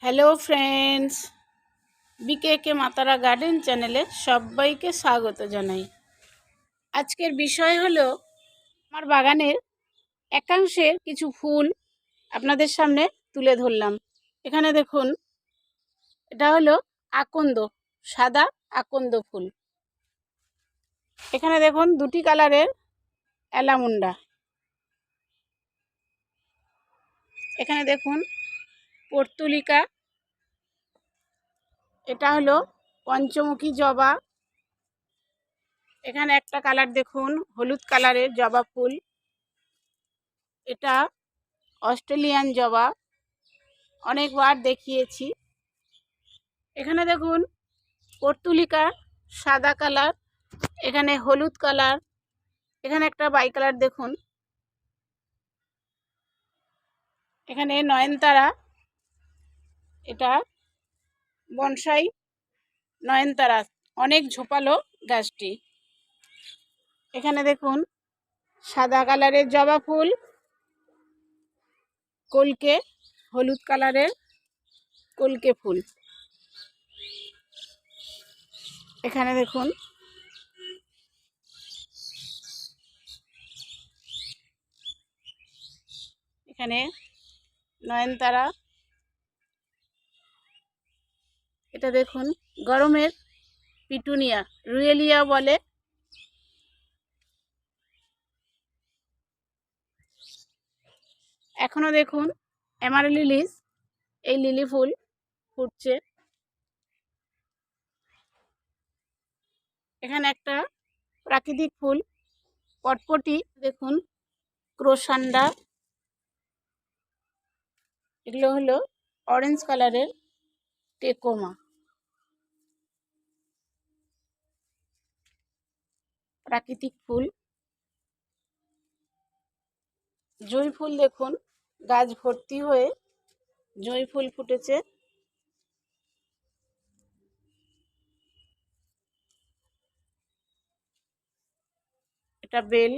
Hello friends, বিকে মাতারা garden চ্যানেলে সবাইকে স্বাগত জানাই। আজকের বিষয় হলো আমার বাগানের একাংশের কিছু ফুল আপনাদের সামনে তুলে ধরলাম। এখানে দেখুন, এটা হলো আকন্দ, সাদা আকন্দ ফুল। এখানে দেখুন দুটি কালারের অ্যালামুন্ডা। এখানে দেখুন পর্তুলিকা, এটা হলো পঞ্চমুখী জবা। এখানে একটা কালার দেখুন হলুদ কালারের জবা ফুল, এটা অস্ট্রেলিয়ান জবা, অনেকবার দেখিয়েছি। এখানে দেখুন পর্তুলিকা সাদা কালার, এখানে হলুদ কালার, এখানে একটা বাই কালার দেখুন। এখানে নয়নতারা, এটা বনসাই নয়নতারা, অনেক ঝোপালো গাছটি। এখানে দেখুন সাদা কালারের জবা ফুল, কলকে, হলুদ কালারের কলকে ফুল। এখানে দেখুন এখানে নয়নতারা, এটা দেখুন গরমের পিটুনিয়া, রুয়েলিয়া বলে। এখনো দেখুন অ্যামারেলিলিস, এই লিলি ফুল ফুটছে। এখানে একটা প্রাকৃতিক ফুল পটপটি দেখুন, ক্রোসান্ডা, এগুলো হলো অরেঞ্জ কালারের টেকোমা। প্রাকৃতিক ফুল জুঁই ফুল দেখুন, গাছ ভর্তি হয়ে জুঁই ফুল ফুটেছে। এটা বেল।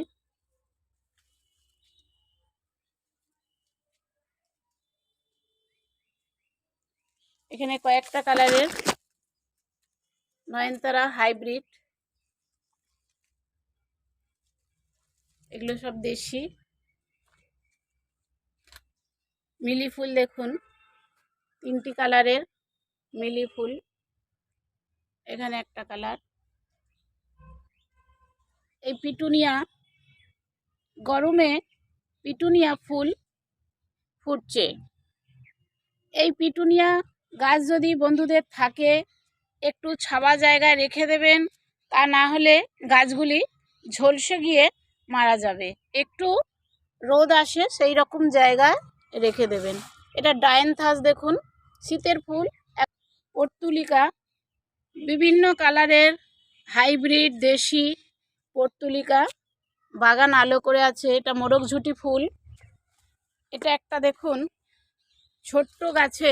এখানে কয়েকটা কালারের নয়নতারা হাইব্রিড, এগুলো সব দেশি। মিলি ফুল দেখুন, তিনটি কালারের মিলি ফুল, এখানে একটা কালার। এই পিটুনিয়া, গরমে পিটুনিয়া ফুল ফুটছে। এই পিটুনিয়া গাছ যদি বন্ধুদের থাকে একটু ছাওয়া জায়গায় রেখে দেবেন, তা না হলে গাছগুলি ঝলসে গিয়ে মারা যাবে। একটু রোদ আসে সেই রকম জায়গায় রেখে দেবেন। এটা ডায়ান্থাস দেখুন, শীতের ফুল। পর্তুলিকা, বিভিন্ন কালারের হাইব্রিড দেশি পর্তুলিকা, বাগান আলো করে আছে। এটা মোরগঝুটি ফুল। এটা একটা দেখুন ছোট্ট গাছে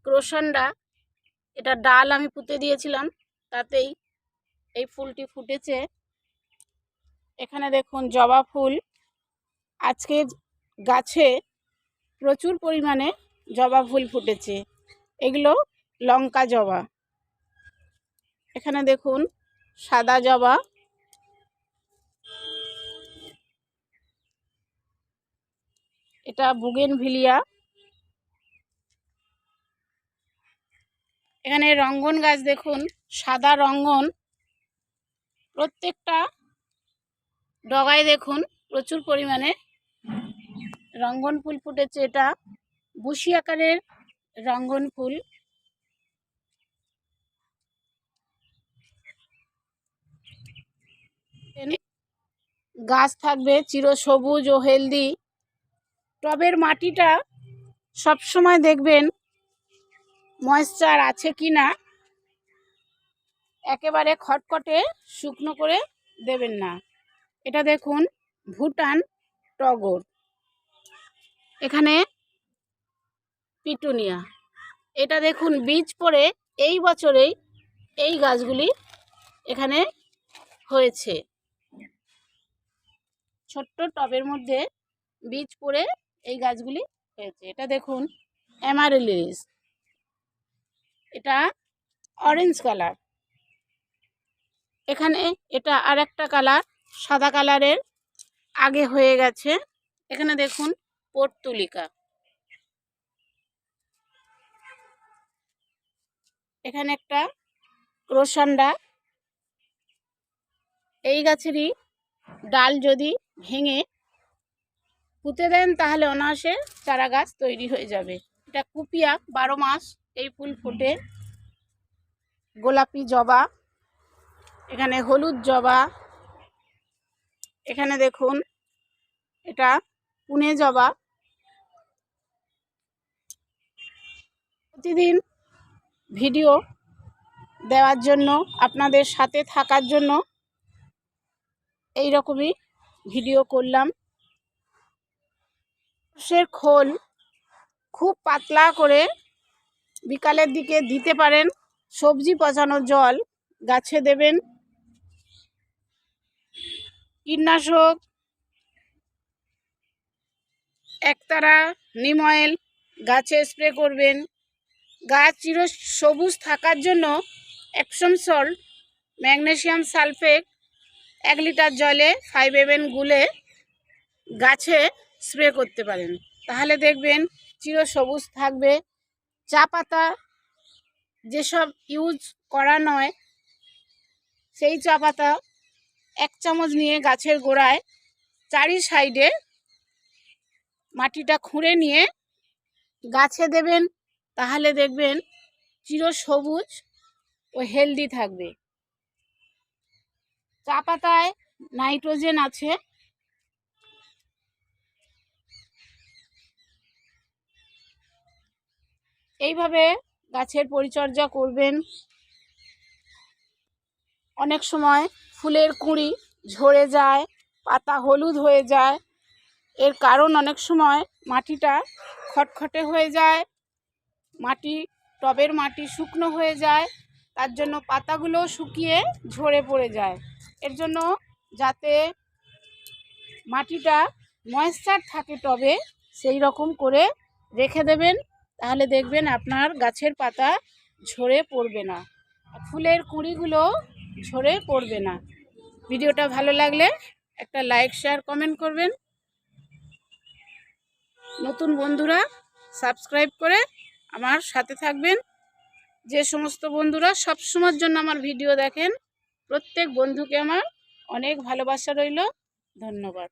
ক্রোসান্ডা, এটা ডাল আমি পুঁতে দিয়েছিলাম, তাতেই এই ফুলটি ফুটেছে। এখানে দেখুন জবা ফুল, আজকে গাছে প্রচুর পরিমাণে জবা ফুল ফুটেছে, এগুলো লঙ্কা জবা। এখানে দেখুন সাদা জবা, এটা বুগেনভিলিয়া। এখানে রঙ্গন গাছ দেখুন, সাদা রঙ্গন, প্রত্যেকটা ডগায় দেখুন প্রচুর পরিমাণে রঙ্গন ফুল ফুটেছে। এটা বুশি আকারের রঙ্গন ফুল। গাছ থাকবে চিরসবুজ ও হেলদি। টবের মাটিটা সবসময় দেখবেন ময়েশ্চার আছে কি না, একেবারে খটখটে শুকনো করে দেবেন না। এটা দেখুন ভুটান টগর, এখানে পিটুনিয়া। এটা দেখুন বীজ পড়ে এই বছরেই এই গাছগুলি এখানে হয়েছে, ছোট্ট টবের মধ্যে বীজ পড়ে এই গাছগুলি হয়েছে। এটা দেখুন অ্যামারেলিস, এটা অরেঞ্জ কালার। এখানে এটা আর একটা কালার, সাদা কালারের আগে হয়ে গেছে। এখানে দেখুন পর্তুলিকা, এখানে একটা ক্রোসান্ডা। এই গাছেরই ডাল যদি ভেঙে পুঁতে দেন তাহলে অনায়াসে চারা গাছ তৈরি হয়ে যাবে। এটা কুপিয়া, 12 মাস এই ফুল ফোটে। গোলাপি জবা, এখানে হলুদ জবা, এখানে দেখুন এটা পুনে জবা। প্রতিদিন ভিডিও দেওয়ার জন্য, আপনাদের সাথে থাকার জন্য এই রকমই ভিডিও করলাম। সর্ষের খোল খুব পাতলা করে বিকালের দিকে দিতে পারেন। সবজি পচানোর জল গাছে দেবেন। কীটনাশক একতারা, নিম অয়েল গাছে স্প্রে করবেন। গাছ চির সবুজ থাকার জন্য Epsom salt, magnesium sulphate 1 litre জলে 5 ml গুলে গাছে স্প্রে করতে পারেন, তাহলে দেখবেন চির সবুজ থাকবে। চা পাতা যেসব ইউজ করা নয়, সেই চা পাতা 1 চামচ নিয়ে গাছের গোড়ায় চারি সাইডে মাটিটা খুঁড়ে নিয়ে গাছে দেবেন, তাহলে দেখবেন চির সবুজ ও হেলদি থাকবে। চা পাতায় নাইট্রোজেন আছে। এইভাবে গাছের পরিচর্যা করবেন। অনেক সময় ফুলের কুঁড়ি ঝরে যায়, পাতা হলুদ হয়ে যায়। এর কারণ অনেক সময় মাটিটা খটখটে হয়ে যায়, টবের মাটি শুকনো হয়ে যায়, তার জন্য পাতাগুলো শুকিয়ে ঝরে পড়ে যায়। এর জন্য যাতে মাটিটা ময়েশ্চার থাকে টবে, সেই রকম করে রেখে দেবেন, তাহলে দেখবেন আপনার গাছের পাতা ঝরে পড়বে না, ফুলের কুঁড়িগুলো ঝরে পড়বে না। ভিডিওটা ভালো লাগলে একটা লাইক, শেয়ার, কমেন্ট করবেন। নতুন বন্ধুরা সাবস্ক্রাইব করে আমার সাথে থাকবেন। যে সমস্ত বন্ধুরা সবসময়ের জন্য আমার ভিডিও দেখেন, প্রত্যেক বন্ধুকে আমার অনেক ভালোবাসা রইল। ধন্যবাদ।